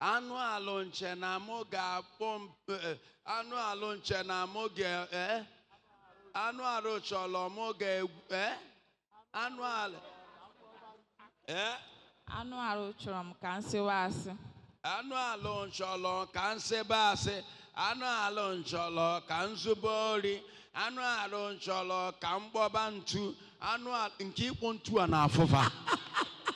Anụ alụ nche na mụ ga-akpọ anụ alụ nche na mụ ga anụ alụ chọrọ mụ ga anụ alụ anụ alụ chọrọ m ka nsewa asị. Anụ alụ nchọrọ ka nsebe asị. Anụ alụ nchọrọ ka nzube ori. Anụ alụ nchọrọ ka mgbọba ntu. Anụ nke ịkpọ ntu a na-afụfa.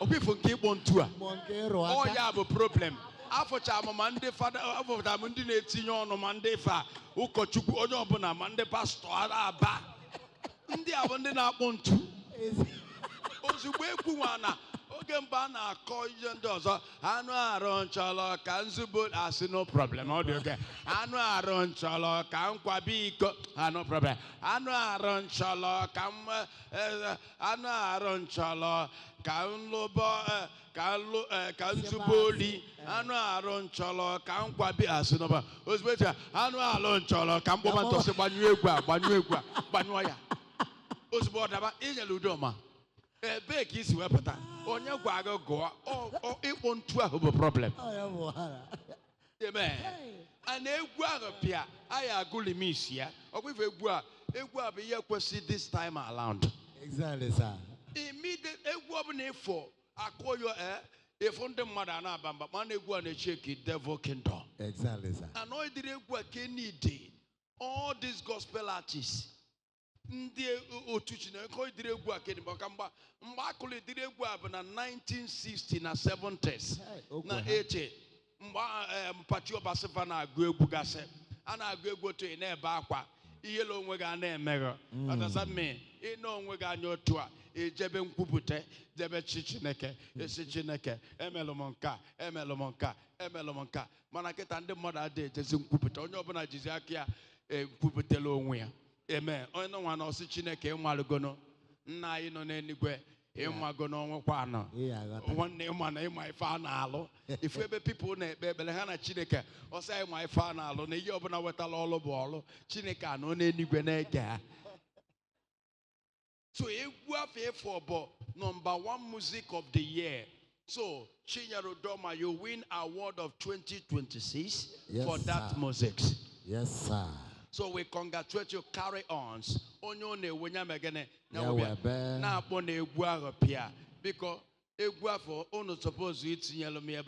Okwifu nke ịkpọ ntu a. Ọ ya bụ problem. Afọcha m ma ndị fada, afọcha m ndị na-etinye ọnụ ma ndị fa ụkọchukwu onye ọbụla ma ndị pastọ aba. Ndị a bụ ndị na-akpọ ntu. Ozugbo ekwu nwa na oge mgbe a na-akọ ihe ndị ọzọ, anụ arụ nchọrọ ka nzugbo asị no problem, ọ dị oge. Anụ arụ nchọrọ ka nkwabi iko, no problem. Anụ arụ nchọrọ ka anụ arụ nchọrọ ka nlụbọ ka nzugbo oli. Anụ arụ nchọrọ ka nkwabi asị no problem. Ozugbo echi anụ arụ nchọrọ ka mkpọba ntọsị gbanyụọ egwu a gbanyụọ ya. Ozugbo ọ daba inyere Udoma. Ebe ka isi wepụta onye gwa gị gụọ ịkpọ ntu ahụ bụ problem. Amen. A na-egwu ahụ pịa anyị agụli m isi ya. Ọkwa ife egwu a bụ ihe kwesị this time around. Exactly, sir. Immediate egwu ọbụla ịfọ akụyo ịfụ ndị mmadụ a na-aba mba mana egwu a na-echeki devil kingdom. Exactly, sir. And ọ dịrị egwu a ka need all these gospel artists. Ndị otu Chineke ọ dịrị egwu a kedị maka mgbe akụlụ dịrị egwu a bụ na 1960 na 70s na 80 mgbe mpachi ọbasifa na-agụ egwu gasị a na-agụ egwu otu ị na-ebe akwa ihe la onwe gị a na-emeghọ ọtazame ịna onwe gị anya otu a ejebe nkwupụta jebe chi Chineke esi Chineke emelụ m nka emelụ m nka emelụ m nka mana kịta ndị mmadụ adịghị ejezi nkwupụta onye ọbụla jizi aka ya ekwupụtala onwe ya. Amen. Onye nwa na ọsị Chineke ịnwalugono nna anyị nọ n'eluigwe ịnwagono ọnwụkwa anọ nwanne ịma na ịma ife a na-alụ ifu ebe pipụl na-ekpe ekpere ha na Chineke ọsị anyị ma ife a na-alụ na ihe ọbụla wetala ọlụ bụ ọlụ Chineke anọ n'eluigwe na-ege ha. So egwu afọ ịfọ bụ #1 music of the year. So Chinyere Udoma, you win award of 2026 for that music. Yes, sir. So we congratulate you. Carry on. Onyo ne wenya megene na webe na akpọ na egwu ahụ pia. Because egwu afọ unu suppose itinyelu m ebe